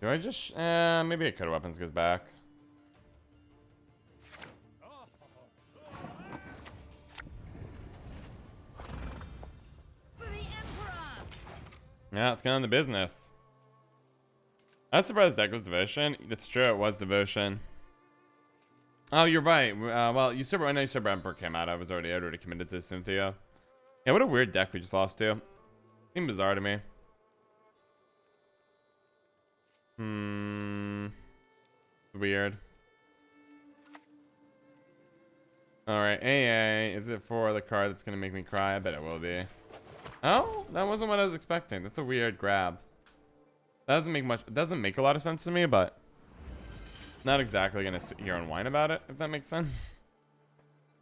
Do I just... maybe a Code of Weapons goes back. Yeah, let's get on the business. I was surprised deck was Devotion. That's true, it was Devotion. Oh, you're right. Well, I know Usurper Emperor came out. I was already committed to Cynthia. Yeah, what a weird deck we just lost to. Seemed bizarre to me. Weird. Alright, AA. Is it for the card that's gonna make me cry? I bet it will be. Oh, that wasn't what I was expecting. That's a weird grab. That doesn't make a lot of sense to me, but not exactly gonna sit here and whine about it, if that makes sense.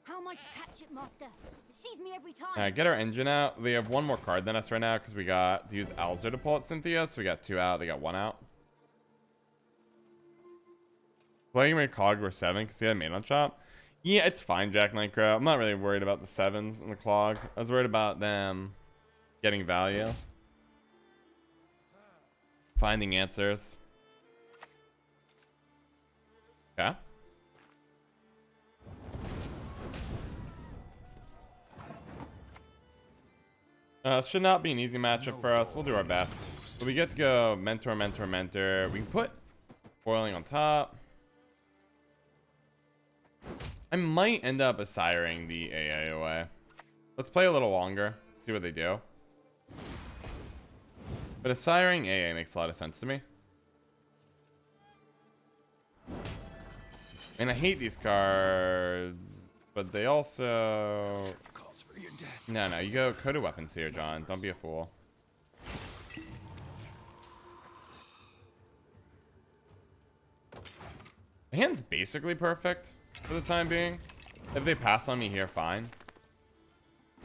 How am I to catch it, master? It sees me every time. Alright, get our engine out. They have one more card than us right now because we got to use Alzer to pull out Cynthia, so we got 2 out. They got 1 out. Playing my Cog were 7 because he had made on chop. Yeah, it's fine, Jack Knight Crow. I'm not really worried about the 7s in the Clog. I was worried about them getting value. Finding answers. Okay. Should not be an easy matchup for us. We'll do our best. But we get to go mentor, mentor, mentor. We can put foiling on top. I might end up assiring the AA away. Let's play a little longer. See what they do. But assiring AA makes a lot of sense to me. And I hate these cards, but they also... No, you go Code of Weapons here, John. Don't be a fool. The hand's basically perfect for the time being. If they pass on me here, fine.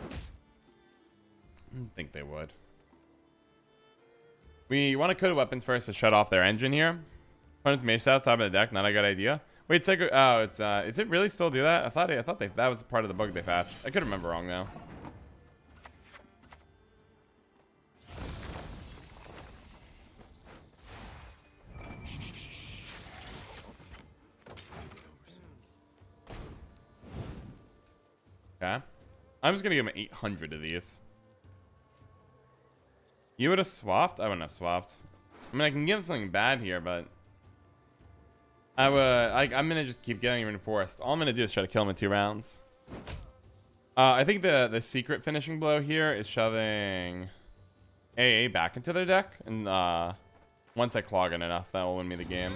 I don't think they would. We want to Code of Weapons first to shut off their engine here. Opponent's Mage Staff top of the deck, not a good idea. Wait, it's is it really still do that? I thought that was part of the bug they patched. I could remember wrong though. Okay. I'm just gonna give him 800 of these. You would have swapped? I wouldn't have swapped. I mean, I can give him something bad here, but I'm gonna just keep getting reinforced. All I'm gonna do is try to kill him in 2 rounds. I think the secret finishing blow here is shoving AA back into their deck, and once I clog it enough, that will win me the game.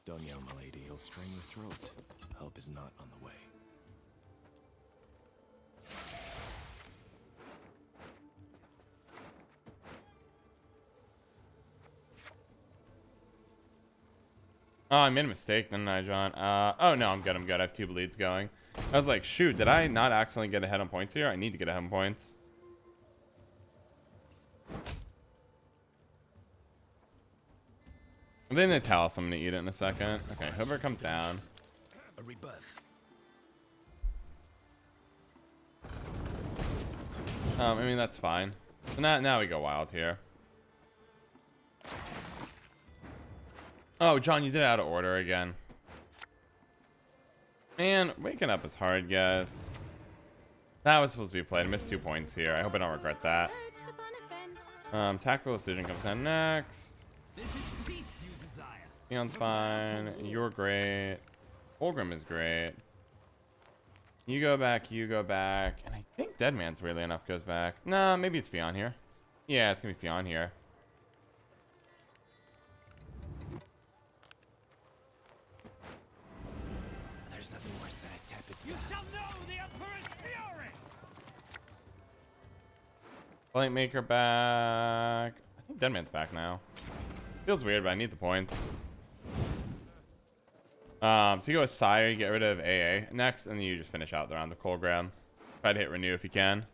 Don't yell, my lady. He'll strain your throat. Help is not on the way. Oh, I made a mistake, didn't I, John? Oh, no, I'm good. I have 2 bleeds going. I was like, shoot, did I not accidentally get ahead on points here? I need to get ahead on points. I'm in a Talus. I'm going to eat it in a second. Okay, whoever comes down. A rebirth. I mean, that's fine. So now we go wild here. Oh, John, you did it out of order again. Man, waking up is hard, guys. That was supposed to be played. I missed 2 points here. I hope I don't regret that. Tactical Decision comes down next. Neon's fine. You're great. Fulgrim is great. You go back, and I think Deadman's weirdly enough goes back. Nah, maybe it's Fionn here. Yeah, it's gonna be Fionn here. There's nothing worse than a tepid. You shall know the Emperor's fury! Blank Maker back. I think Deadman's back now. Feels weird, but I need the points. So you go with Sire, you get rid of AA next, and then you just finish out the round of Cold Grab. Try to hit Renew if you can.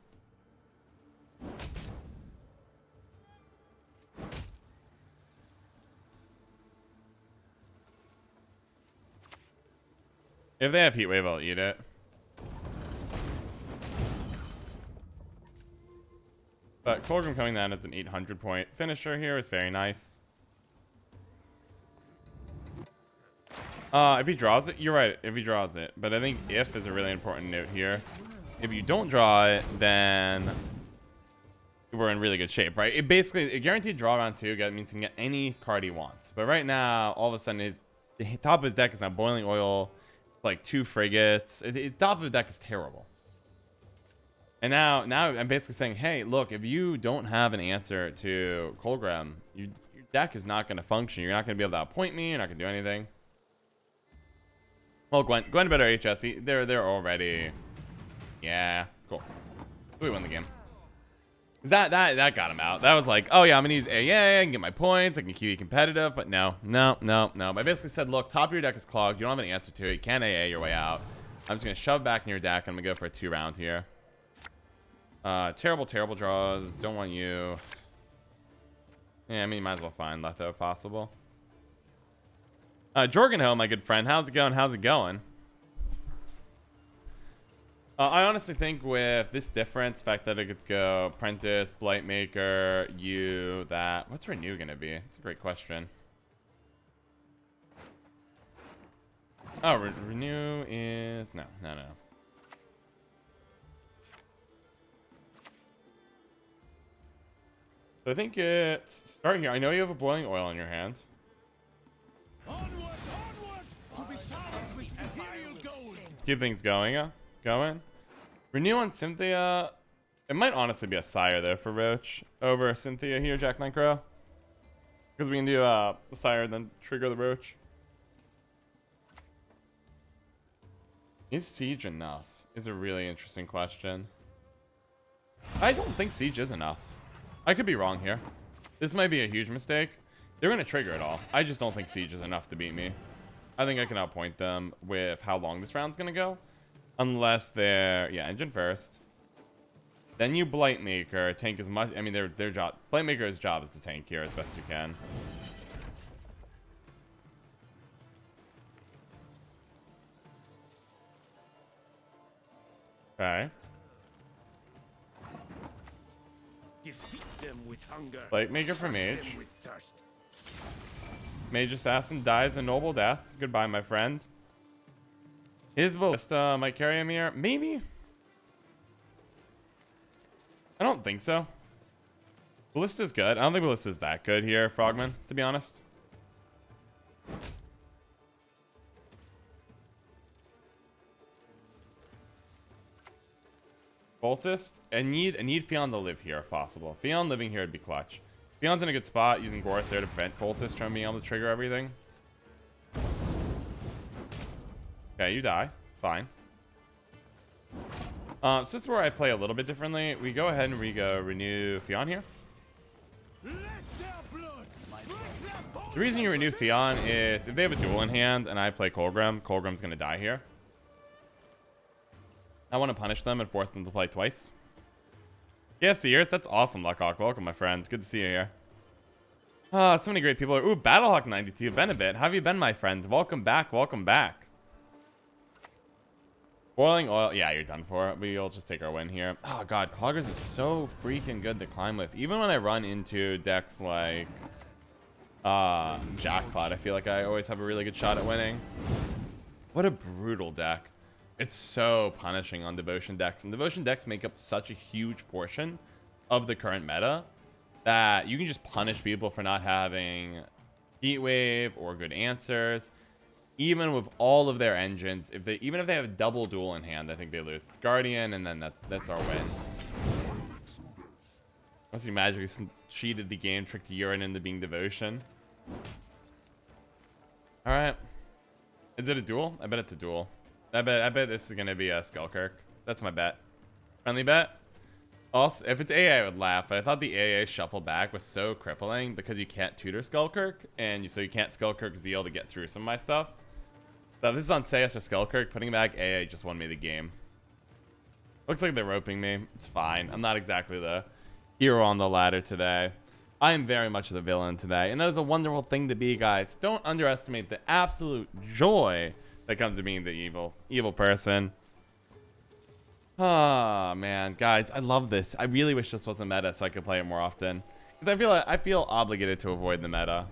If they have Heatwave, I'll eat it. But Colgrim coming down as an 800 point finisher here is very nice. If he draws it, you're right, if he draws it. But I think if is a really important note here. If you don't draw it, then we're in really good shape, right? It basically, a guaranteed draw round 2 means he can get any card he wants. But right now, all of a sudden, the top of his deck is now Boiling Oil, like 2 frigates. His top of his deck is terrible. And now I'm basically saying, hey, look, if you don't have an answer to Colgrim, your deck is not going to function. You're not going to be able to outpoint me. You're not going to do anything. Well, Gwent better HS. They're already... Yeah, cool. We win the game. That got him out. That was like, oh yeah, I'm gonna use AA, I can get my points, I can keep it competitive, but no. I basically said, look, top of your deck is clogged, you don't have an answer to it, you can't AA your way out. I'm just gonna shove back in your deck, and I'm gonna go for a 2 round here. Terrible draws, don't want you. Yeah, I mean, you might as well find left if possible. Jorgenho, my good friend, how's it going? I honestly think with this difference, the fact that it gets go Apprentice, Blightmaker, you, that. What's Renew going to be? It's a great question. Oh, Renew is... No. So I think it's... Start here. I know you have a Boiling Oil in your hand. Onward! To be silenced with imperial gold! Keep things going. Renew on Cynthia. It might honestly be a Sire though for Roach over Cynthia here, Jack Knight Crow. Because we can do the Sire and then trigger the Roach. Is Siege enough? Is a really interesting question. I don't think Siege is enough. I could be wrong here. This might be a huge mistake. They're going to trigger it all. I just don't think Siege is enough to beat me. I think I can outpoint them with how long this round's going to go. Unless they're... Yeah, engine first. Then you Blightmaker. Tank as much... I mean, their job... Blightmaker's job is to tank here as best you can. Okay. Defeat them with hunger. Blightmaker for Mage. Them with thirst. Mage Assassin dies a noble death. Goodbye, my friend. His Ballista might carry him here. Maybe. I don't think so. Ballista's good. I don't think Ballista's that good here, Frogman, to be honest. Voltist. I need Fionn to live here if possible. Fionn living here would be clutch. Fionn's in a good spot using Gorth there to prevent Voltist from being able to trigger everything. Okay, you die. Fine. So this is where I play a little bit differently. We go ahead and renew Fionn here. The reason you renew Fionn is if they have a duel in hand and I play Colgrim, Colgrim's going to die here. I want to punish them and force them to play twice. KFC years, that's awesome, Luckhawk. Welcome, my friend. Good to see you here. So many great people. Ooh, Battlehawk92. Been a bit. How have you been, my friend? Welcome back. Welcome back. Boiling Oil. Yeah, you're done for. We'll just take our win here. Oh, God. Cloggers is so freaking good to climb with. Even when I run into decks like Jackpot, I feel like I always have a really good shot at winning. What a brutal deck. It's so punishing on Devotion decks. And Devotion decks make up such a huge portion of the current meta that you can just punish people for not having heatwave or good answers. Even with all of their engines, even if they have a double duel in hand, I think they lose. It's Guardian, and then that's our win. Unless you magically cheated the game, tricked Urine into being Devotion. Alright. Is it a duel? I bet it's a duel. I bet this is gonna be a Skullkirk. That's my bet. Friendly bet. Also, if it's AA, I would laugh, but I thought the AA shuffle back was so crippling because you can't tutor Skullkirk, and so you can't Skullkirk Zeal to get through some of my stuff. So if this is on Sayas or Skullkirk, putting back AA just won me the game. Looks like they're roping me. It's fine. I'm not exactly the hero on the ladder today. I am very much the villain today, and that is a wonderful thing to be, guys. Don't underestimate the absolute joy that comes to being the evil person. Oh man, guys, I love this. I really wish this wasn't meta so I could play it more often. Because I feel obligated to avoid the meta.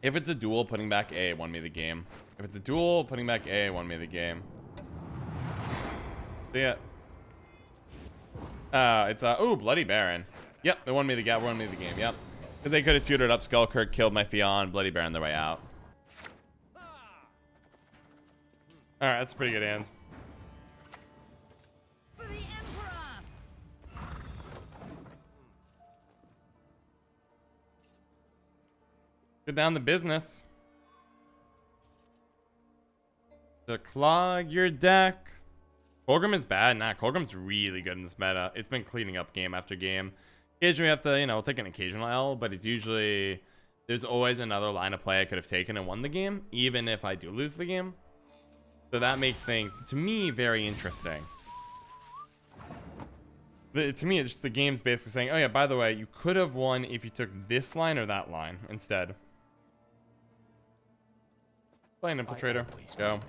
If it's a duel, putting back A won me the game. If it's a duel, putting back A won me the game. See it? It's ooh, Bloody Baron. Yep, it won me the game. Yep, because they could have tutored up Skullkirk, killed my Theon, Bloody Baron their way out. All right, that's a pretty good hand. For the Emperor! Get down to business. To clog your deck. Colgrim is bad. Nah, Colgrim's really good in this meta. It's been cleaning up game after game. Occasionally we have to, you know, take an occasional L, but it's usually, there's always another line of play I could have taken and won the game, even if I do lose the game. So that makes things, to me, very interesting. To me, it's just the game's basically saying, oh yeah, by the way, you could have won if you took this line or that line instead. Play an Infiltrator. Go.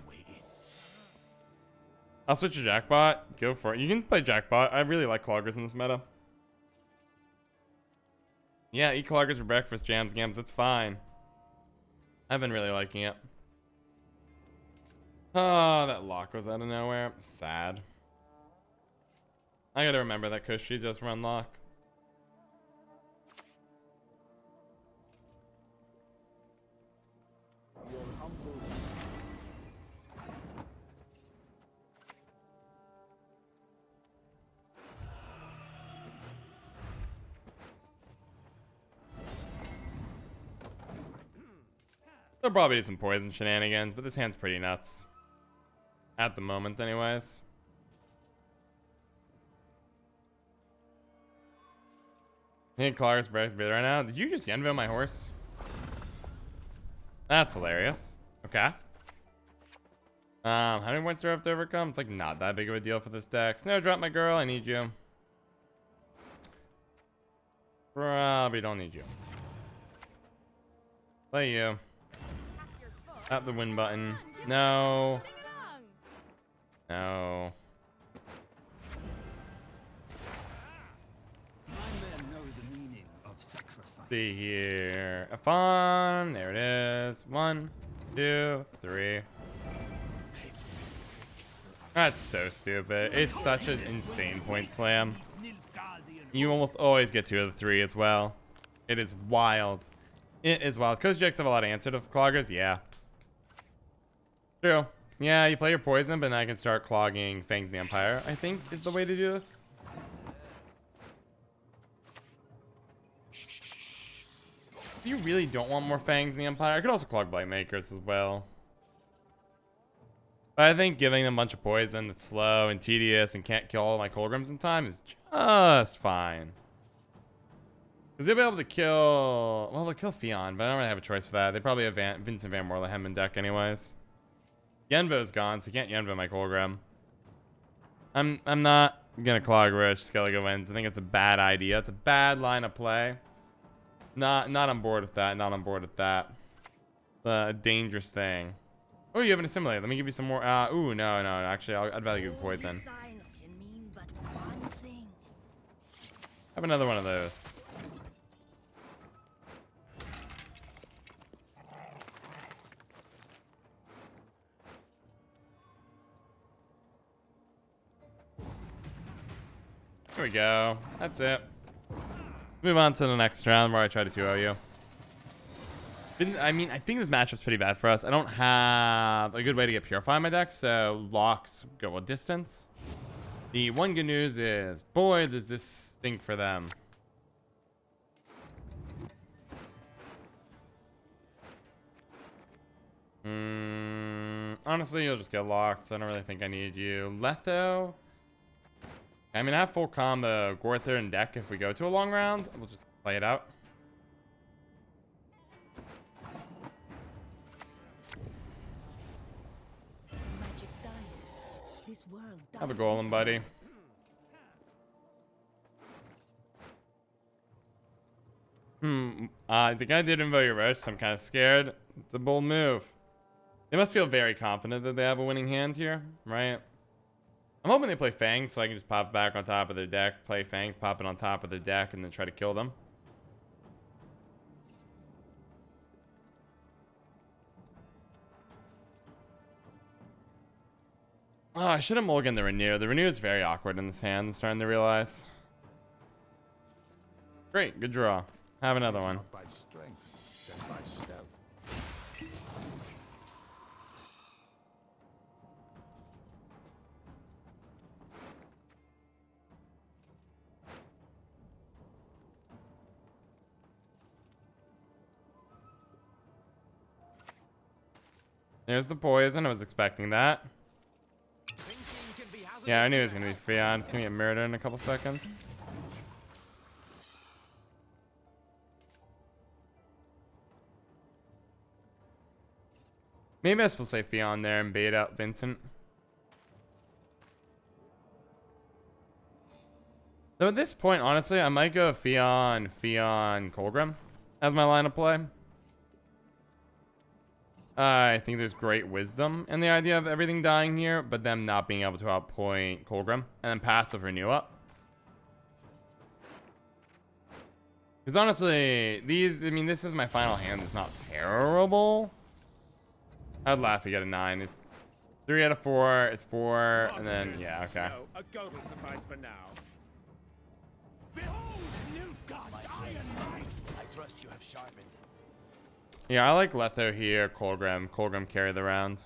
I'll switch to Jackpot. Go for it. You can play Jackpot. I really like Cloggers in this meta. Yeah, eat Cloggers for breakfast, jams, gams. That's fine. I've been really liking it. Oh, that lock was out of nowhere. Sad. I gotta remember that Koshchey just run lock. There'll probably be some poison shenanigans, but this hand's pretty nuts. At the moment, anyways. I think Clark's breath right now. Did you just Yenvo my horse? That's hilarious. Okay. How many points do I have to overcome? It's like not that big of a deal for this deck. Snowdrop, my girl, I need you. Probably don't need you. Play you. Tap the win button. No. No. See here. A fun. There it is. 1, 2, 3. That's so stupid. It's such an insane point slam. You almost always get 2 of the 3 as well. It is wild. It is wild. Koshchey have a lot of answer to Cloggers. Yeah. True. Yeah, you play your poison, but then I can start clogging Fangs of the Empire, I think is the way to do this. If you really don't want more Fangs in the Empire, I could also clog Blightmakers as well. But I think giving them a bunch of poison that's slow and tedious and can't kill all my Colgrims in time is just fine. Because they'll be able to kill... Well, they'll kill Theon, but I don't really have a choice for that. They probably have Vincent Van Morlehem in deck anyways. Yenvo's gone, so you can't Yenvo my Colgrim. I'm not gonna Clog Rush Skellige wins. I think it's a bad idea. It's a bad line of play. Not on board with that. Not on board with that. A dangerous thing. Oh, you have an assimilator. Let me give you some more. Ooh, no. Actually, I'd rather give you poison. Signs can mean but one thing. Have another one of those. There we go. That's it. Move on to the next round where I try to 2-0 you. I mean, I think this matchup's pretty bad for us. I don't have a good way to get Purify in my deck, so locks go a distance. The one good news is, boy, does this stink for them. Honestly, you'll just get locked, so I don't really think I need you. Letho. I mean, I have full combo Gorther and deck if we go to a long round. We'll just play it out. Magic dice. This world Have a golem, buddy. The guy did invoke your rush, so I'm kind of scared. It's a bold move. They must feel very confident that they have a winning hand here, right? I'm hoping they play Fangs so I can just pop back on top of their deck, play Fangs, pop it on top of their deck, and then try to kill them. Oh, I should have mulliganed the Renew. The Renew is very awkward in this hand, I'm starting to realize. Great, good draw. Have another one. Not by strength, then by stealth. There's the poison. I was expecting that. Yeah, I knew it was going to be Fion. It's going to get murdered in a couple seconds. Maybe I was supposed to say Fion there and bait out Vincent. Though at this point, honestly, I might go Fion, Colgrim as my line of play. I think there's great wisdom in the idea of everything dying here, but them not being able to outpoint Colgrim and then passive Renew up. Because honestly, this is my final hand. It's not terrible. I'd laugh if you get a 9. It's 3 out of 4. It's 4, and then yeah, okay. So, a goat will suffice for now. Behold, Nilfgaard's iron might. I trust you have sharpened. Yeah, I like Letho here. Colgrim carry the round.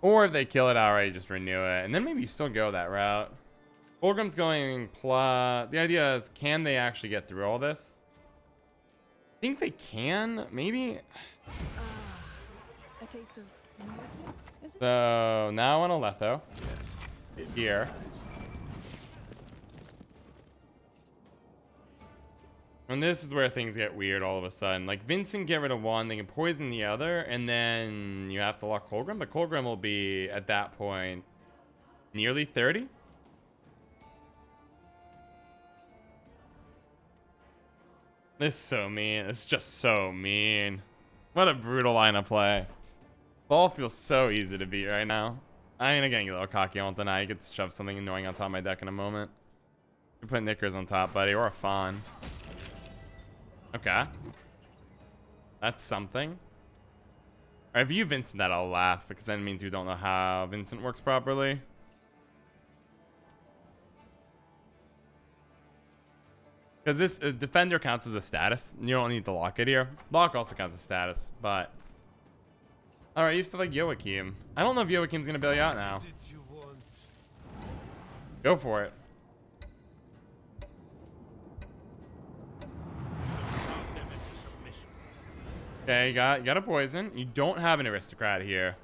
Or if they kill it outright, just renew it, and then maybe you still go that route. Colgrim's going plus. The idea is, can they actually get through all this? I think they can, maybe. A taste of miracle, is it? So now on a Letho here. And this is where things get weird all of a sudden. Like Vincent get rid of one, they can poison the other, and then you have to lock Colgrim. But Colgrim will be at that point nearly 30. This is so mean. It's just so mean. What a brutal line of play. Ball feels so easy to beat right now. I mean, again, get a little cocky on tonight. I get to shove something annoying on top of my deck in a moment. You put Knickers on top, buddy, or a Fawn. Okay. That's something. Alright, if you Vincent that, I'll laugh, because then it means you don't know how Vincent works properly. Because this Defender counts as a status. You don't need to lock it here. Lock also counts as status, but... Alright, you still like Joachim. I don't know if Joachim's going to bail you out now. Go for it. Okay, you got a poison. You don't have an aristocrat here.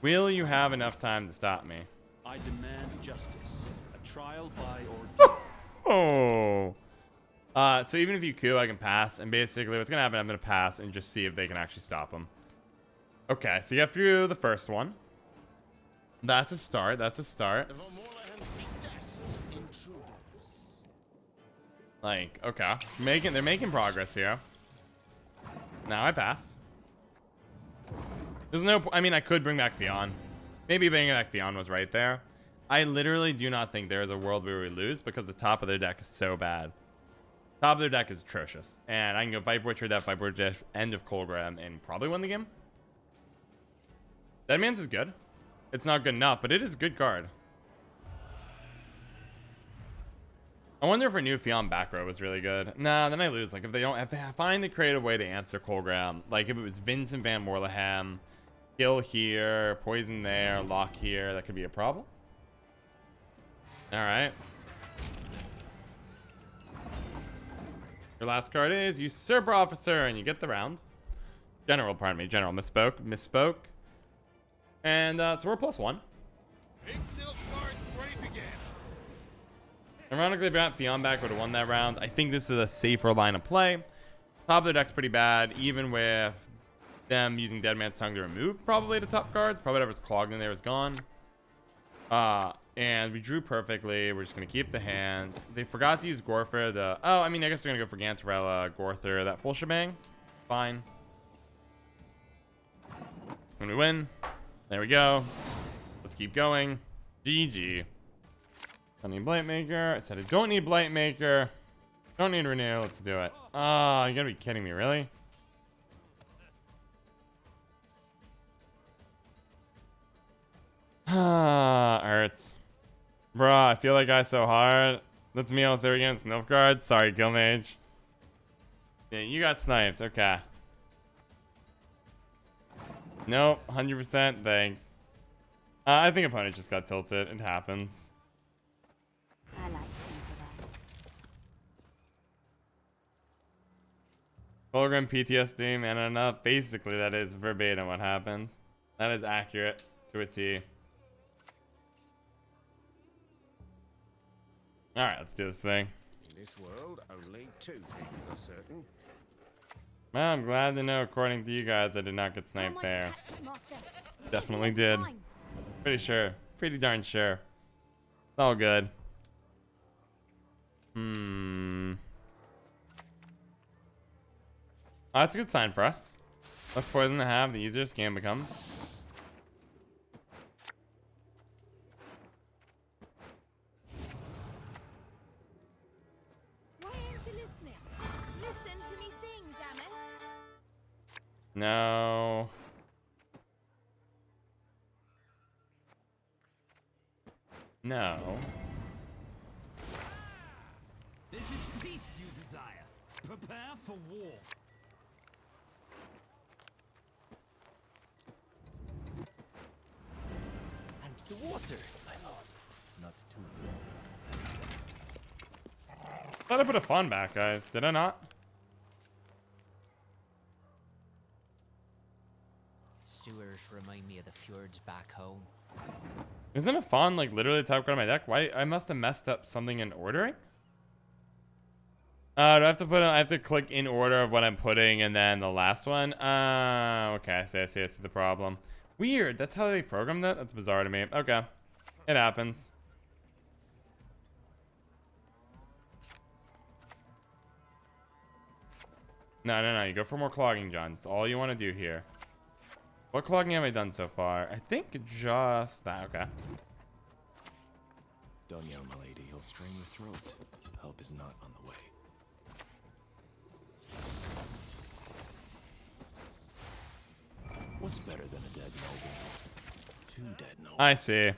Will you have enough time to stop me? I demand justice. A trial by ordeal. Oh. So even if you coup, I can pass. And basically what's going to happen, I'm going to pass and just see if they can actually stop him. Okay, so you get through the first one. That's a start. That's a start. Like, okay. They're making progress here. Now I pass. There's no... I mean, I could bring back Fion. Maybe bringing back Fion was right there. I literally do not think there is a world where we lose because the top of their deck is so bad. Top of their deck is atrocious. And I can go Viper Witcher, Death, Viper Witcher, end of Colgrim, and probably win the game. Deadman's is good. It's not good enough, but it is a good card. I wonder if a new Fion back row was really good. Nah, then I lose. Like, if they find a creative way to answer Colgrim, like if it was Vincent Van Morleham, kill here, poison there, lock here, that could be a problem. Alright. Your last card is Usurper Officer, and you get the round. General, pardon me. General, misspoke. And so we're +1. Make Nilfgaard great again. Ironically, if Fion back would have won that round. I think this is a safer line of play. Top of their deck's pretty bad, even with them using Dead Man's Tongue to remove probably the top cards. Probably whatever's clogged in there is gone. And we drew perfectly. We're just gonna keep the hand. They forgot to use Gorfer. Oh, I mean, I guess they're gonna go for Gantarella, Gorther, that full shebang. Fine. When we win, there we go. Let's keep going. GG. Don't need Blightmaker. I said I don't need Blightmaker. Don't need Renew. Let's do it. Oh, you gotta be kidding me, really? Hurts. Bruh, I feel like I so hard. That's me also against Nilfgaard. Sorry, Guildmage. Yeah, you got sniped. Okay. Nope, 100%. Thanks. I think opponent just got tilted. It happens. I like to improvise. Fulgrim PTSD, man, enough. Basically, that is verbatim what happened. That is accurate to a T. Alright, let's do this thing. In this world, only two things are certain. Well, I'm glad to know, according to you guys, I did not get How sniped am I to there. catch it, Master? Is Definitely it worth did. time? Pretty sure. Pretty darn sure. It's all good. Oh, that's a good sign for us. Less poison to have, the easier this game becomes. Why aren't you listening? Listen to me sing, damn it. No. No. If it's peace you desire, prepare for war. And the water, my lord. Not too Thought I put a fawn back, guys. Did I not? Sewers remind me of the fjords back home. Isn't a fawn like literally the top card of my deck? Why? I must have messed up something in ordering. Do I have to put? I have to click in order of what I'm putting, and then the last one. Okay. I see. I see the problem. Weird. That's how they programmed that. That's bizarre to me. Okay, it happens. No. You go for more clogging, John. That's all you want to do here. What clogging have I done so far? I think just that. Okay. Done now, my lady. He'll strain your throat. Help is not on the way. What's better than a dead noble? Two dead nobles. I see.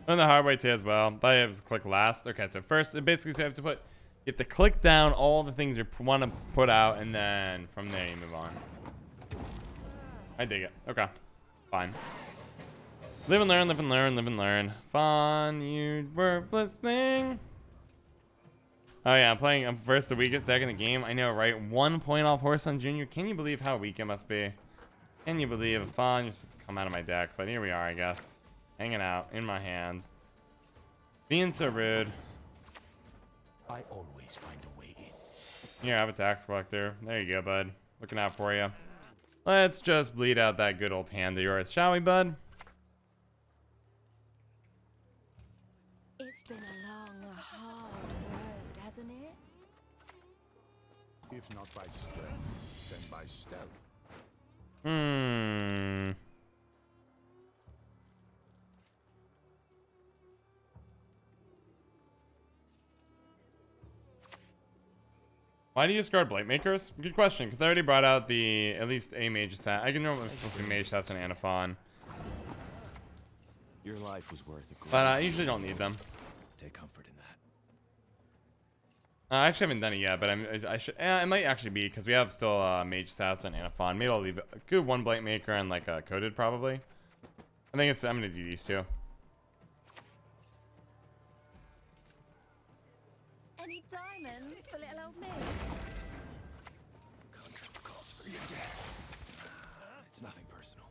On the hard way too as well. I have to click last. Okay, so first, it basically, so you have to put, you have to click down all the things you want to put out, and then from there you move on. I dig it. Okay, fine. Live and learn, live and learn, live and learn. Fun, you worthless thing. Oh yeah, I'm first the weakest deck in the game. I know, right? 1 point off Horse on Junior. Can you believe how weak it must be? Can you believe Fawn, you're supposed to come out of my deck, but here we are, I guess. Hanging out in my hand. Being so rude. I always find a way in. Here, I have a tax collector. There you go, bud. Looking out for you. Let's just bleed out that good old hand of yours, shall we, bud? It's been a long, hard road, hasn't it? If not by strength, then by stealth. Why do you discard Blightmakers? Good question, because I already brought out the at least a mage stat. I can know it's supposed to be mage stats and Anaphon, Your life was worth it. but I usually don't need them. Take comfort in that. I actually haven't done it yet, but I should. It might actually be because we have still mage stats and Anaphon. Maybe I'll leave a good one Blightmaker and like coded probably. I think I'm gonna do these two. Any diamonds for little old me? Contract calls for your death. It's nothing personal.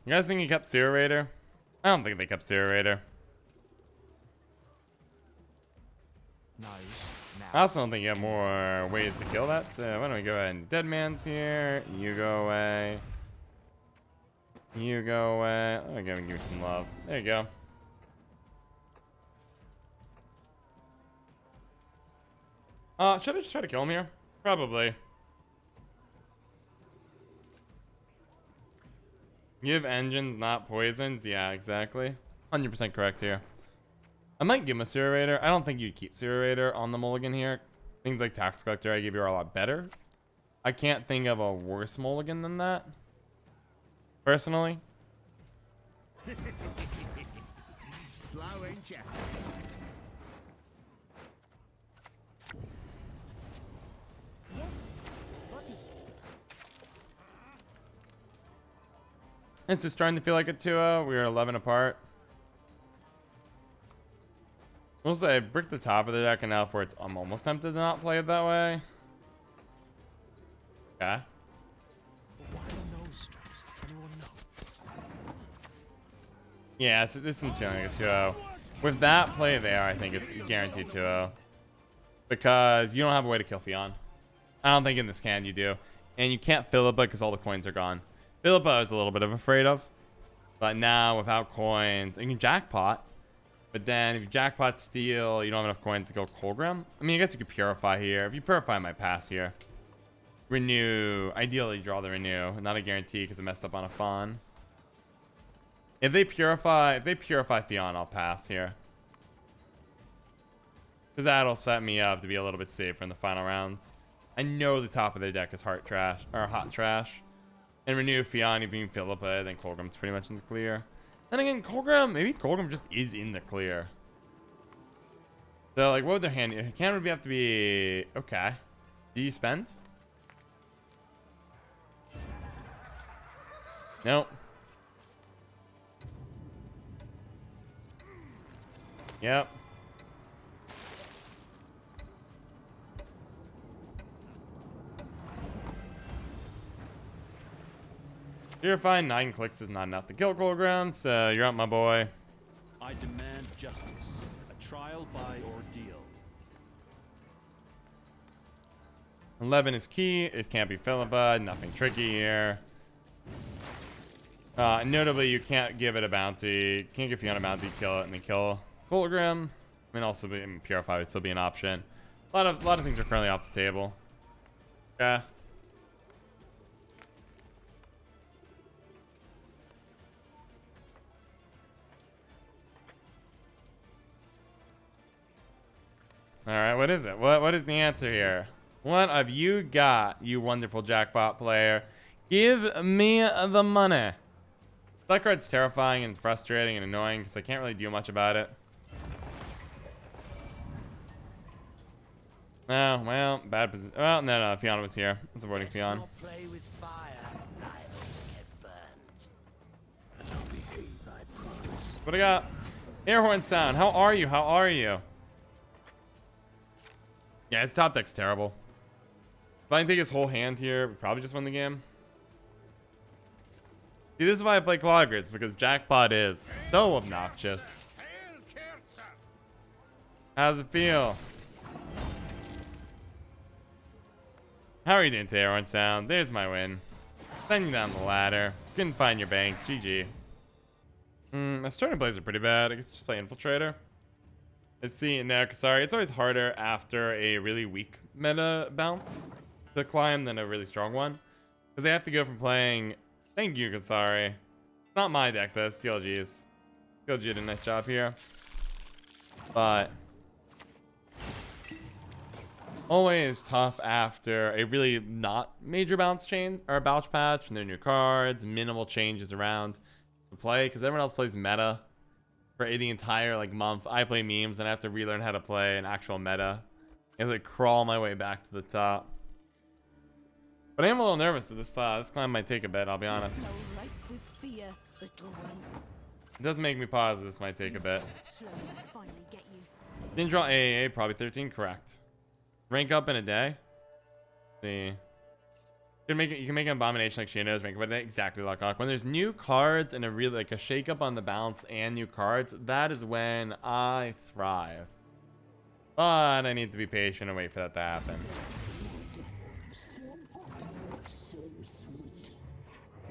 You guys think he kept Sewer Raider? I don't think they kept Sewer Raider. Nows, now, I also don't think you have more ways to kill that, so why don't we go ahead and dead man's here. You go away. You go away. I'm gonna give you some love. There you go. Should I just try to kill him here? Probably. Give engines, not poisons. Yeah, exactly. 100% correct here. I might give him a Serrator. I don't think you'd keep Serrator on the mulligan here. Things like Tax Collector I give you are a lot better. I can't think of a worse mulligan than that. Personally. Slow, ain't ya? Yes? What is it? It's just starting to feel like a 2-0. We are 11 apart. We'll say brick the top of the deck, and now for it's I'm almost tempted to not play it that way. Okay. Why the nose strips? Anyone know? Yeah, so this one's feeling like a 2-0. With that play there, I think it's guaranteed 2-0. Because you don't have a way to kill Fionn. I don't think in this can you do. And you can't Philippa because all the coins are gone. Philippa I was a little bit of afraid of. But now without coins, you can Jackpot. But then if you Jackpot steal, you don't have enough coins to go Colgrim. I mean, I guess you could Purify here. If you Purify, I might pass here. Renew. Ideally, draw the Renew. Not a guarantee because it messed up on a Fawn. If they Purify Fionn, I'll pass here. Because that'll set me up to be a little bit safer in the final rounds. I know the top of their deck is hot trash. And Renew Fionn, even Philippa, then Colgrim's pretty much in the clear. Then again, Colgrim, maybe Colgrim just is in the clear. So, like, what would their hand... Hand would have to be... Okay. Do you spend? Nope. Yep. You're fine. 9 clicks is not enough to kill Colgrim, so you're up, my boy. I demand justice. A trial by ordeal. 11 is key. It can't be Philippa. Nothing tricky here. Notably, you can't give it a bounty. Can't give Fionn a bounty, kill it, and then kill Colgrim. I mean, also Purify would still be an option. A lot of things are currently off the table. Yeah. All right, what is it? What is the answer here? What have you got, you wonderful Jackpot player? Give me the money. That card's terrifying and frustrating and annoying because I can't really do much about it. Oh, well, bad position. Well, no, Fionn was here. I was avoiding Fionn. Play with fire, liable to get burnt. I'll behave, I promise. What I got? Airhorn sound. How are you? How are you? Yeah, his top deck's terrible. If I can take his whole hand here, we probably just win the game. See, this is why I play Cloggers, because Jackpot is so obnoxious. How's it feel? How are you doing today, everyone? Sound. There's my win. Sending down the ladder. Couldn't find your bank. GG. My starting plays are pretty bad. I guess just play Infiltrator. Let's see. No, sorry. It's always harder after a really weak meta bounce to climb than a really strong one. Because they have to go from playing... Thank you, Kasari. It's not my deck, though. It's TLG's. TLG did a nice job here. But... always tough after a really not major bounce chain or bounce patch and their new cards, minimal changes around to play because everyone else plays meta for the entire like month. I play memes and I have to relearn how to play an actual meta. I have to crawl my way back to the top. But I am a little nervous that this climb might take a bit, I'll be honest. It does make me pause this might take a bit. Didn't draw AAA, probably 13, correct. Rank up in a day. Let's see. You can make an abomination like Shino's rank up in a day. Exactly, Luckhawk. When there's new cards and a really like a shake up on the bounce and new cards, that is when I thrive. But I need to be patient and wait for that to happen.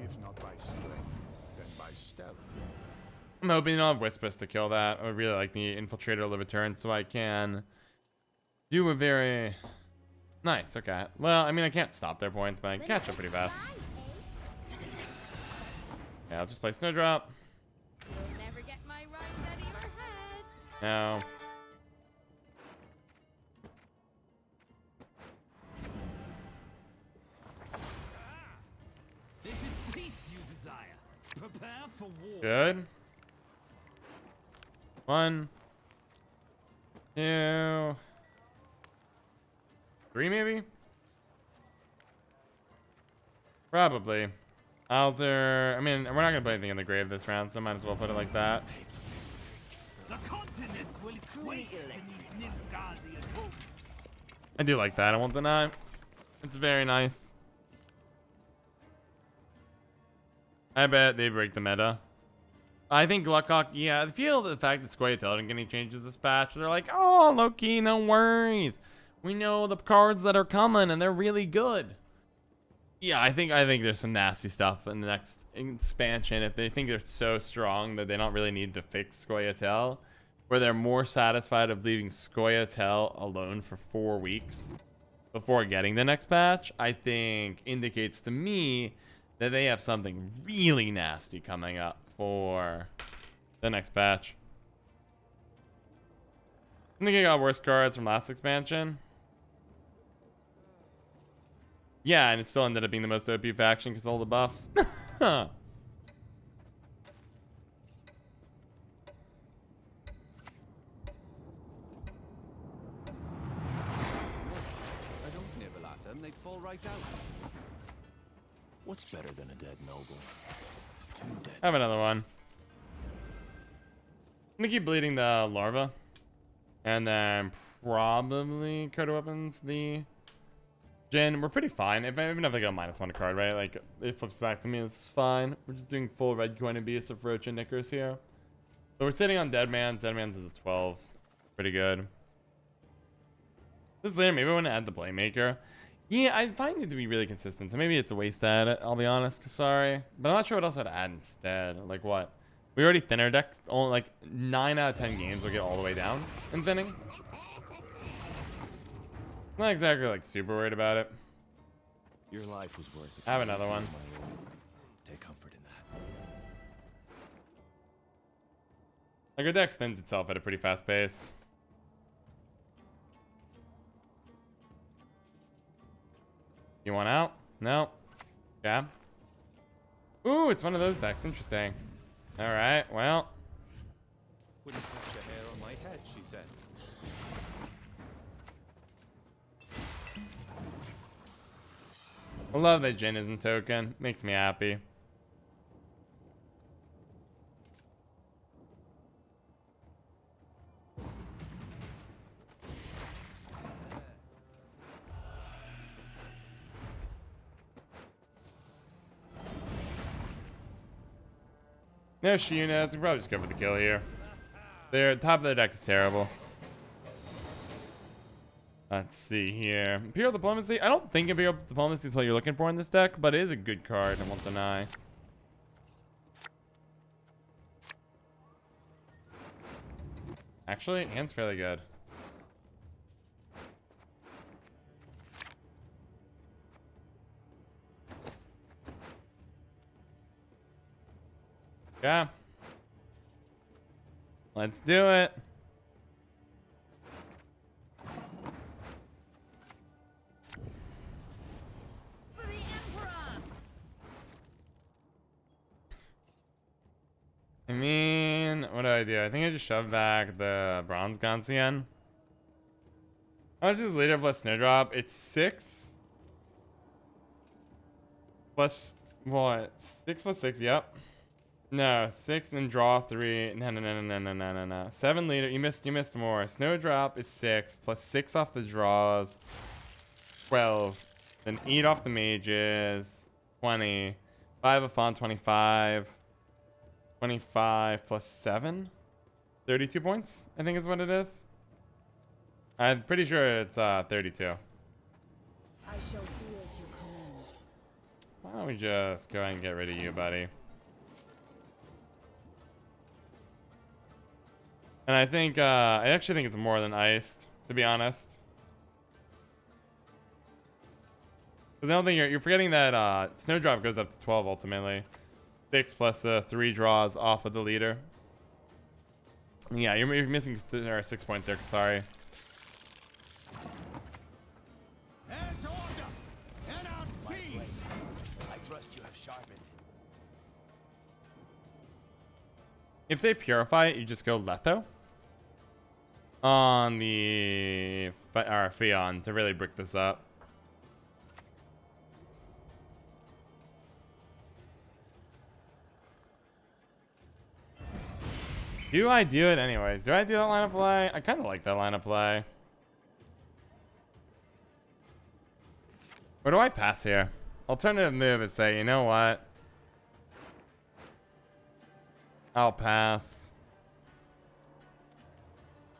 If not by strength, then by stealth. I'm hoping I'll have Whispers to kill that. I would really like the Infiltrator Liberturn so I can do a very... Nice, okay. Well, I mean, I can't stop their points, but I can catch up pretty fast. Yeah, I'll just play Snowdrop. You'll never get my rhymes out of your head. No. If it's peace you desire, prepare for war. Good. 1, 2, 3 maybe? Probably. Alzer, I mean, we're not gonna put anything in the grave this round, so might as well put it like that. The continent will quake beneath Nilfgaardian hope. I do like that, I won't deny. It's very nice. I bet they break the meta. I think Gluckcock, yeah, I feel the fact that Squayatel didn't get any changes this patch. They're like, oh, low-key, no worries. We know the cards that are coming, and they're really good. Yeah, I think there's some nasty stuff in the next expansion. If they think they're so strong that they don't really need to fix Squayatel, where they're more satisfied of leaving Squayatel alone for 4 weeks before getting the next patch, I think indicates to me that they have something really nasty coming up for the next patch. I think I got worse cards from last expansion. Yeah, and it still ended up being the most OP faction because all the buffs. I don't nibble at them, they'd fall right out. What's better than a dead noble? 2 dead. Have another one. I'm gonna keep bleeding the larva. And then probably card weapons the Jin. We're pretty fine. Even if I go -1 card, right? Like, it flips back to me, it's fine. We're just doing full red coin and beast of Roach and Knickers here. So we're sitting on Deadman's. Deadman's is a 12. Pretty good. This is later, maybe I want to add the Blamemaker. Yeah, I find it to be really consistent, so maybe it's a waste to add it, I'll be honest, sorry. But I'm not sure what else I'd add instead. Like what? We already thin our decks. Only like 9 out of 10 games will get all the way down in thinning. Not exactly like super worried about it. Your life was worth it. Have another one. Take comfort in that. Like our deck thins itself at a pretty fast pace. You want out? No. Yeah. Ooh, it's one of those decks. Interesting. All right. Well. Wouldn't touch a hair on my head, she said. I love that Jin isn't token. Makes me happy. No Shiunas. We can probably just go for the kill here. Their top of their deck is terrible. Let's see here. Imperial Diplomacy. I don't think Imperial Diplomacy is what you're looking for in this deck, but it is a good card. I won't deny. Actually, hand's fairly good. Yeah. Let's do it. For the Emperor! I mean, what do? I think I just shoved back the Bronze Gancian. How much is later plus Snowdrop? It's 6. Plus, what? 6 plus 6, yep. No, 6 and draw 3. No. 7 leader. You missed more. Snowdrop is 6 plus 6 off the draws. 12. Then 8 off the mages. 20. 5 of font, 25. 25 plus 7. 32 points, I think is what it is. I'm pretty sure it's 32. I shall do as you command. Why don't we just go ahead and get rid of you, buddy? And I think, I actually think it's more than iced, to be honest. Because I don't think you're forgetting that Snowdrop goes up to 12 ultimately. 6 plus 3 draws off of the leader. Yeah, you're missing 6 points there, sorry. As order! And out be! I trust you have sharpened. If they purify it, you just go Letho on the Fion to really brick this up. Do I do it anyways? Do I do that line of play? I kind of like that line of play. Or do I pass here? Alternative move is say, you know what? I'll pass.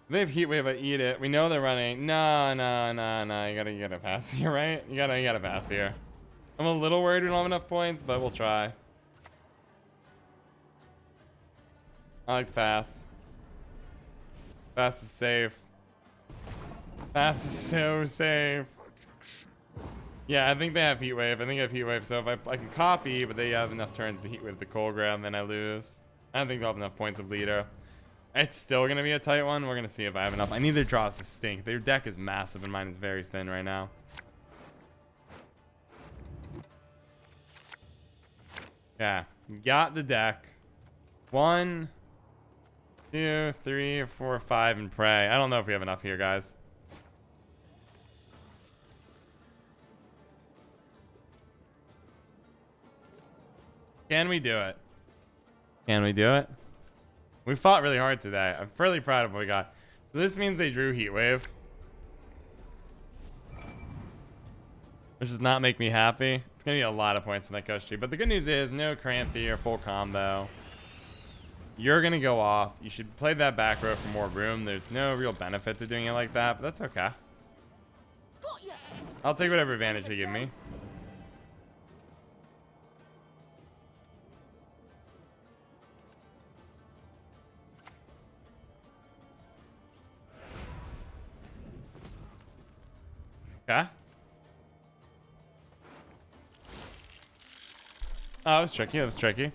They have heatwave, I eat it. We know they're running. No. You gotta pass here, right? You gotta pass here. I'm a little worried we don't have enough points, but we'll try. I like to pass. Pass is safe. Pass is so safe. Yeah, I think they have heatwave. I think they have heatwave. So if I can copy, but they have enough turns to heatwave the Colgram, then I lose. I don't think they'll have enough points of leader. It's still gonna be a tight one. We're gonna see if I have enough. I need their draws to stink. Their deck is massive and mine is very thin right now. Yeah, got the deck. 1, 2, 3, 4, 5, and pray. I don't know if we have enough here, guys. Can we do it? Can we do it? We fought really hard today. I'm fairly proud of what we got. So this means they drew Heatwave, which does not make me happy. It's gonna be a lot of points from that Koshchey. But the good news is no Cranthea or full combo. You're gonna go off. You should play that back row for more room. There's no real benefit to doing it like that, but that's okay. Got ya. I'll take whatever advantage they give me. Okay. Oh, that was tricky. That was tricky.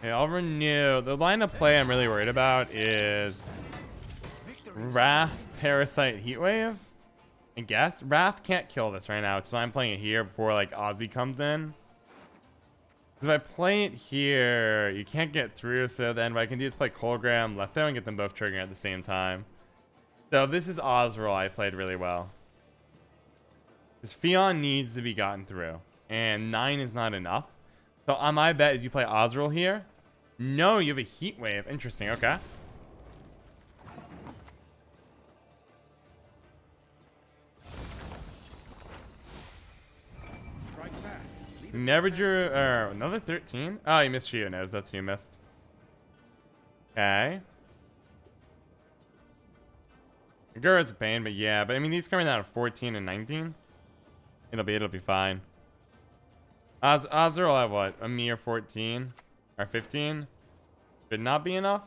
Okay, I'll renew. The line of play I'm really worried about is Wrath, Parasite, Heatwave. I guess Wrath can't kill this right now, so I'm playing it here before like Ozzy comes in. If I play it here, you can't get through. So then what I can do is play Colgram, Letho, and get them both triggering at the same time. So this is Osril I played really well. This Fion needs to be gotten through, and 9 is not enough. So on my bet is you play Osril here. No, you have a Heatwave. Interesting. Okay. Never drew another 13. Oh, you missed Shiono's. That's who you missed. Okay. Gura's a pain, but yeah. But I mean, these coming down to 14 and 19. It'll be fine. Ozzer will have what? A mere 14 or 15? Should not be enough.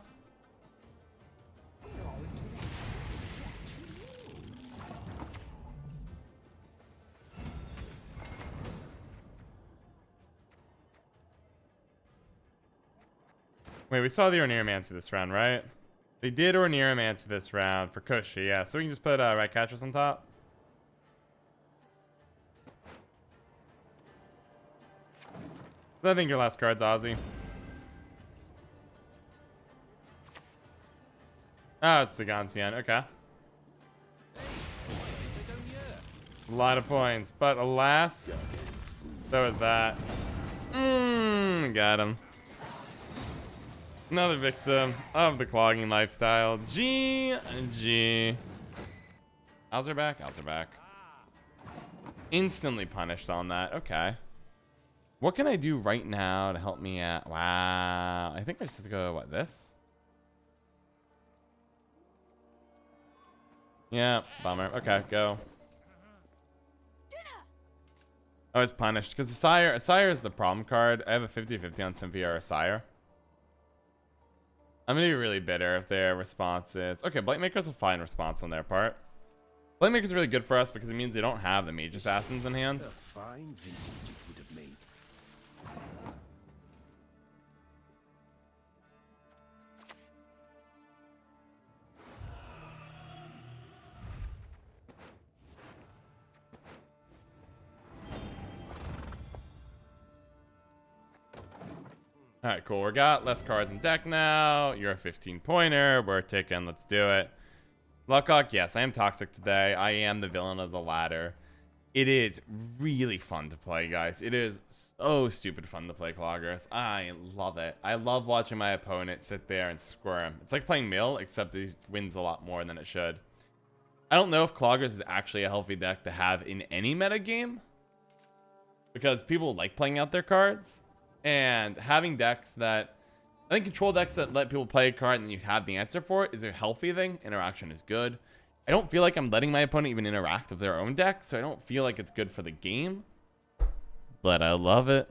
Wait, we saw the Orneromancy this round, right? They did Orneromancy this round for Koshchey, yeah. So we can just put Ratcatchers on top. I think your last card's Ozzy. Oh, it's the Gansian. Okay. A lot of points, but alas, so is that. Got him. Another victim of the clogging lifestyle. GG. How's back? How's back? Instantly punished on that. Okay. What can I do right now to help me out? Wow. I think I just have to go, what, this? Yeah, bummer. Okay, go. I was punished because the Sire is the problem card. I have a 50-50 on Symphia or a Sire. I'm gonna be really bitter if their response is okay. Blightmaker's a fine response on their part. Blightmaker's really good for us because it means they don't have the Mage Assassins in hand. A fine vintage it would have made. All right, cool. We got less cards in deck now. You're a 15-pointer. We're ticking. Let's do it. Luckhawk, yes, I am toxic today. I am the villain of the ladder. It is really fun to play, guys. It is so stupid fun to play Cloggers. I love it. I love watching my opponent sit there and squirm. It's like playing Mill, except he wins a lot more than it should. I don't know if Cloggers is actually a healthy deck to have in any meta game, because people like playing out their cards. And having decks that, I think control decks that let people play a card and you have the answer for it is a healthy thing. Interaction is good. I don't feel like I'm letting my opponent even interact with their own deck, so I don't feel like it's good for the game. But I love it.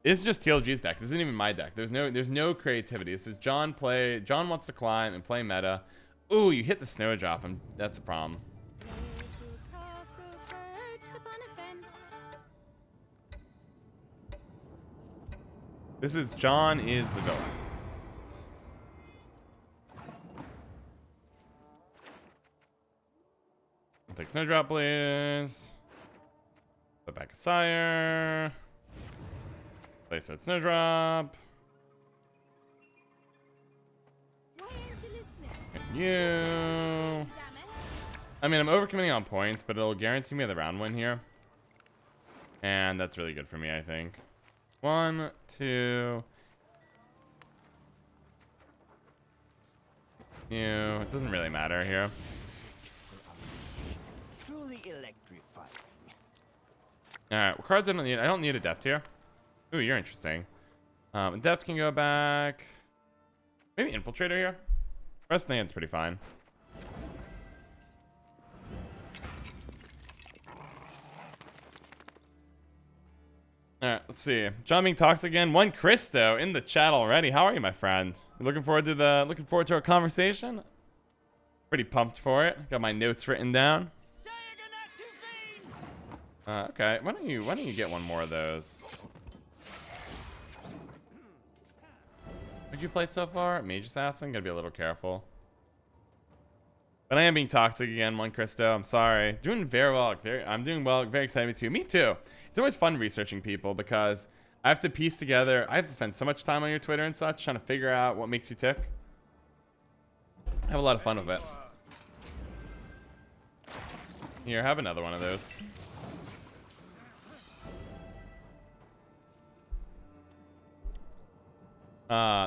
It's just TLG's deck. This isn't even my deck. There's no creativity. This is John wants to climb and play meta. Ooh, you hit the snowdrop, and that's a problem. This is John is the villain. I'll take Snowdrop, please. Put back a Sire. Place that Snowdrop. Why aren't you listening? And you. I mean, I'm overcommitting on points, but it'll guarantee me the round win here. And that's really good for me, I think. 1, 2. It doesn't really matter here. Truly electrifying. Alright, what cards I don't need? I don't need Adept here. Ooh, you're interesting. Adept can go back. Maybe Infiltrator here. Rest of the hand's pretty fine. Alright, let's see. John being toxic again. One Christo in the chat already. How are you, my friend? You looking forward to our conversation? Pretty pumped for it. Got my notes written down. Okay. Why don't you get one more of those? What'd you play so far? Mage Assassin? Gotta be a little careful. But I am being toxic again, one Christo. I'm sorry. Doing very well. I'm doing well. Very excited too. Me too. It's always fun researching people because I have to piece together. I have to spend so much time on your Twitter and such trying to figure out what makes you tick. I have a lot of fun with it. Here, have another one of those.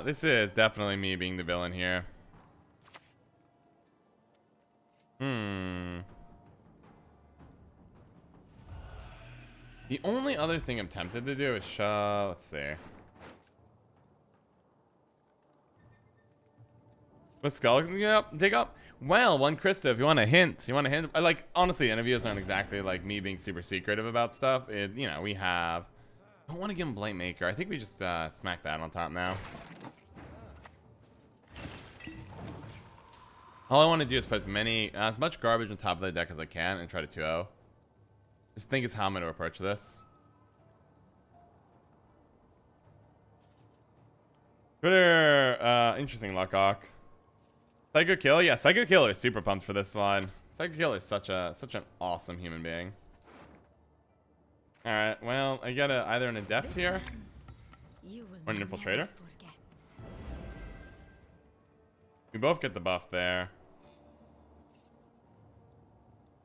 This is definitely me being the villain here. The only other thing I'm tempted to do is shove. Let's see. What skull can you dig up? Well, one Christo, if you want a hint, I like, honestly, interviews aren't exactly like me being super secretive about stuff. We have. I don't want to give him Blightmaker. I think we just smack that on top now. All I want to do is put as much garbage on top of the deck as I can and try to 2-0. Just think is how I'm going to approach this. Twitter, interesting, Luckhawk. Psycho Kill? Yeah, Psycho Killer is super pumped for this one. Psycho Killer is such an awesome human being. Alright, well, I got either an Adept here or an Infiltrator. We both get the buff there.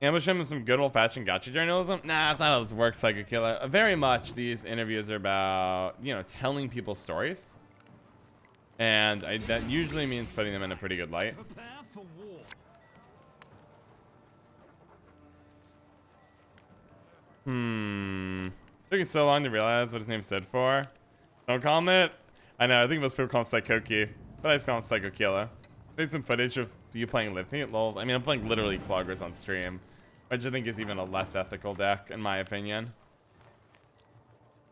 Ambush him with some good old-fashioned gotcha journalism? Nah, that's not how this works, Psycho Killer. Very much these interviews are about, you know, telling people stories. And that usually means putting them in a pretty good light. Prepare for war. Took it so long to realize what his name stood for. Don't call him it. I know, I think most people call him Psychoki, but I just call him Psycho Killer. There's some footage of you playing Living LOL. I mean, I'm playing literally Cloggers on stream, which I think is even a less ethical deck, in my opinion.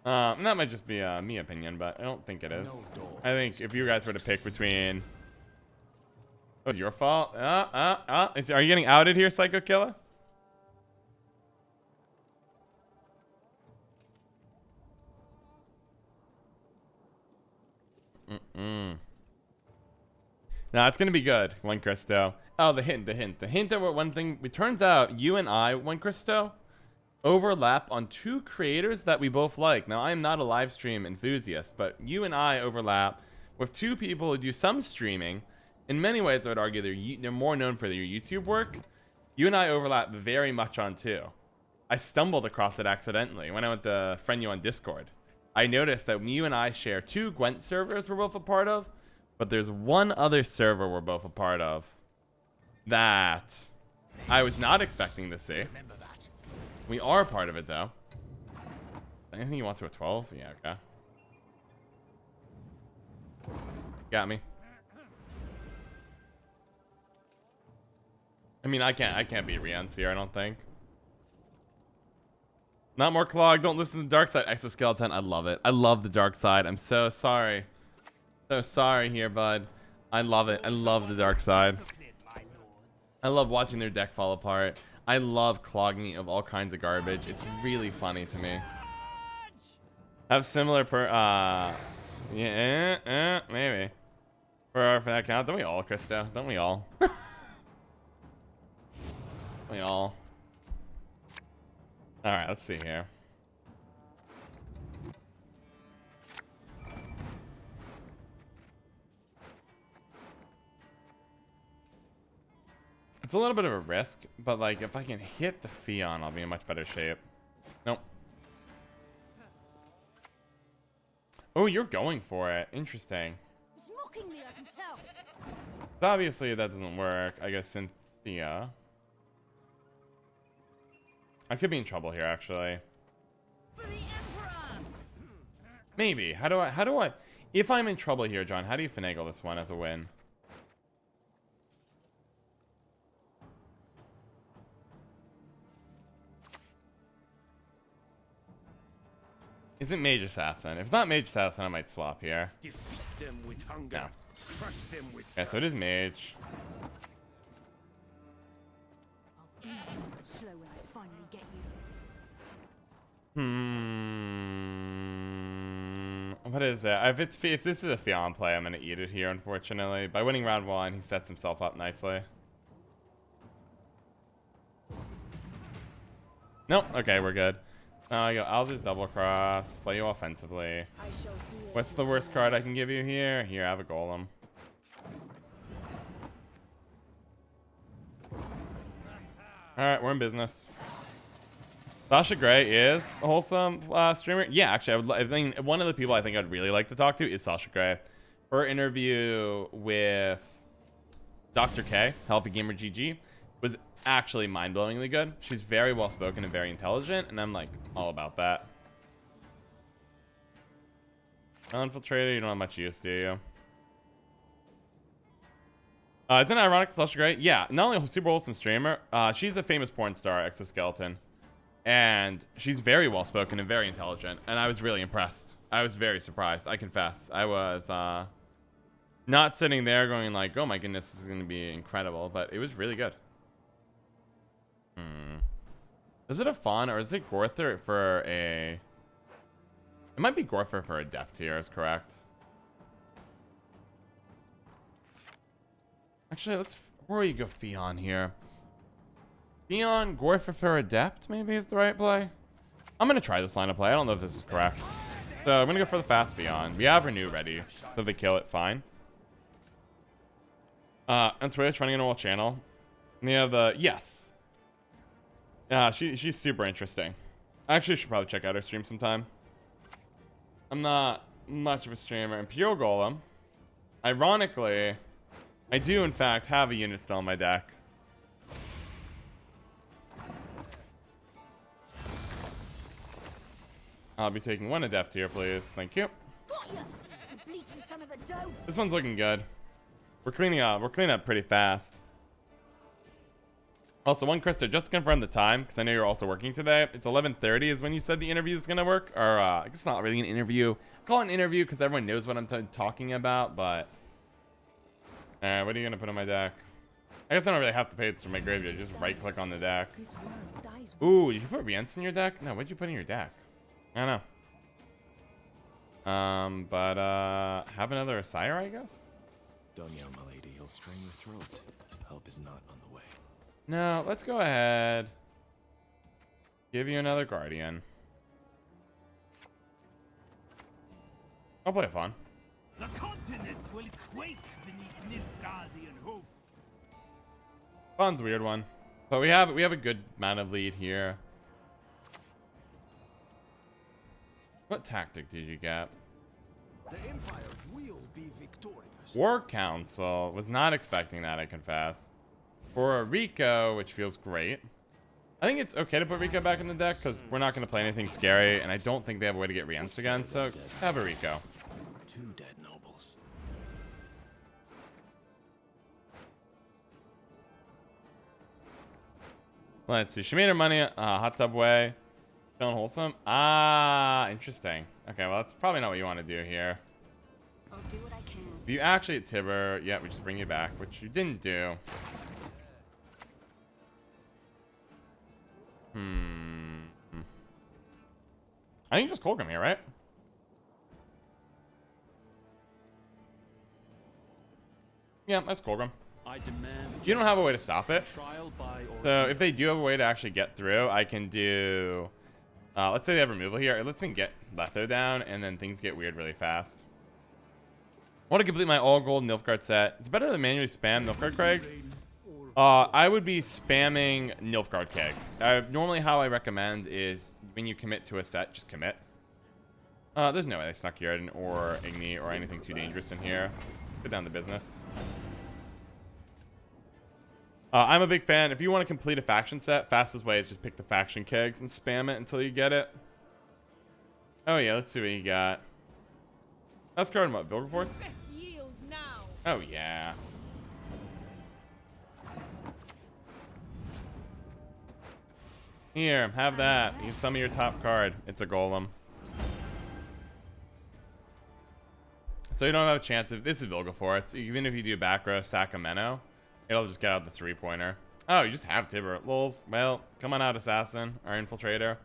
And that might just be me opinion, but I don't think it is. I think if you guys were to pick between... Oh, it's your fault? Are you getting outed here, Psycho Killer? Nah, it's gonna be good, One Christo. Oh, the hint that one thing. It turns out you and I, One Christo, overlap on two creators that we both like. Now, I am not a live stream enthusiast, but you and I overlap with two people who do some streaming. In many ways, I would argue they're more known for their YouTube work. You and I overlap very much on two. I stumbled across it accidentally when I went to friend you on Discord. I noticed that you and I share two Gwent servers we're both a part of, but there's one other server we're both a part of that I was not expecting to see. We are a part of it, though. Anything you want to a 12? Yeah, okay. Got me. I mean, I can't beat Rian's here, I don't think. Not more Clog. Don't listen to the dark side. Exoskeleton. I love it. I love the dark side. I'm so sorry. So sorry here, bud. I love it. I love the dark side. I love watching their deck fall apart. I love clogging of all kinds of garbage. It's really funny to me. Have similar yeah, maybe. For that count. Don't we all, Christo? Don't we all? We all. Alright, let's see here. It's a little bit of a risk, but like if I can hit the Fion, I'll be in much better shape. Nope. Oh, you're going for it. Interesting. It's mocking me, I can tell. So obviously that doesn't work. I guess Cynthia. I could be in trouble here, actually. For the Emperor! Maybe. How do I... If I'm in trouble here, John, how do you finagle this one as a win? Is it Mage Assassin? If it's not Mage Assassin, I might swap here. Defeat them with hunger. No. Crush them with Okay, so it is Mage. I'll eat you slow when I finally get you. What is it? If this is a Fion play, I'm gonna eat it here, unfortunately. By winning round 1, he sets himself up nicely. Nope. Okay, we're good. I go, I'll just double cross, play you offensively. What's the worst card I can give you here? Here, I have a Golem. Alright, we're in business. Sasha Grey is a wholesome streamer. Yeah, actually, I think one of the people I think I'd really like to talk to is Sasha Grey. Her interview with Dr. K, Healthy Gamer GG, was actually mind-blowingly good. She's very well-spoken and very intelligent, and I'm like all about that. Infiltrator, you don't have much use, do you? Isn't it ironic, Sasha Grey? Yeah, not only a super wholesome streamer, she's a famous porn star, Exoskeleton. And she's very well-spoken and very intelligent, and I was really impressed. I was very surprised, I confess. I was not sitting there going like, oh my goodness, this is going to be incredible, but it was really good. Is it a Fawn or is it Gorther for a... It might be Gorther for Adept here, is correct. Actually, let's... Where you go Fion here? Fion, Gorther for Adept maybe is the right play? I'm going to try this line of play. I don't know if this is correct. So I'm going to go for the fast Fion. We have Renew ready, so if they kill it, fine. On Twitch, running an old channel. And you have the... Yes. Yeah, she's super interesting. I actually should probably check out her stream sometime. I'm not much of a streamer. Imperial Golem. Ironically, I do in fact have a unit still in my deck. I'll be taking one Adept here, please. Thank you. Got ya! You bleating son of a doe! This one's looking good. We're cleaning up. We're cleaning up pretty fast. Also, one Krista, just to confirm the time, because I know you're also working today. It's 11:30 is when you said the interview is going to work. Or, I guess it's not really an interview. I call it an interview because everyone knows what I'm talking about, but... Alright, what are you going to put on my deck? I guess I don't really have to pay this to my graveyard. Just right-click on the deck. Ooh, did you put Rience in your deck? No, what'd you put in your deck? I don't know. Have another Sire, I guess? Done now, my lady. He'll strain your throat. Help is not on the way. No, let's go ahead. Give you another Guardian. I'll play fun. The continent will quake beneath Nilfgaardian hoof. Fun's a weird one, but we have a good amount of lead here. What tactic did you get? The Empire will be victorious. War Council. Was not expecting that, I confess. For a Rico, which feels great. I think it's okay to put Rico back in the deck because we're not going to play anything scary, and I don't think they have a way to get Rience again, so have a Rico. 2 dead nobles. Let's see. She made her money hot tub way. Feeling wholesome. Ah, interesting. Okay, well, that's probably not what you want to do here. I'll do what I can. If you actually hit Tibber, yeah, we just bring you back, which you didn't do. I think just Colgrim here, right? Yeah, that's Colgrim. I demand You don't have a way to stop it. trial by So if they do have a way to actually get through, I can do... let's say they have removal here. It lets me get Letho down, and then things get weird really fast. I want to complete my all-gold Nilfgaard set. It's better than manually spam Nilfgaard Craigs. I would be spamming Nilfgaard kegs. Normally how I recommend is when you commit to a set, just commit. There's no way they snuck Yarden or Igni or anything too dangerous in here. Get down to business. I'm a big fan. If you want to complete a faction set, fastest way is just pick the faction kegs and spam it until you get it. Oh yeah, let's see what you got. That's card in what? Vilgefortz? Best yield now. Oh yeah. Here, have that. You can summon your top card. It's a golem. So you don't have a chance if this is Vilgefortz. Even if you do back row Sacramento, it'll just get out the 3-pointer. Oh, you just have Tibber. Lols. Well, come on out, Assassin, our infiltrator.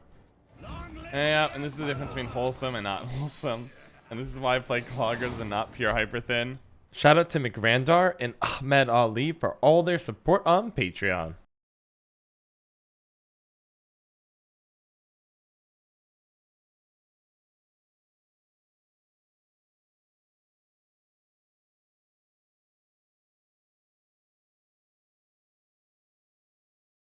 Yeah, and this is the difference between wholesome and not wholesome. And this is why I play Cloggers and not pure Hyperthin. Shout out to McRandar and Ahmed Ali for all their support on Patreon.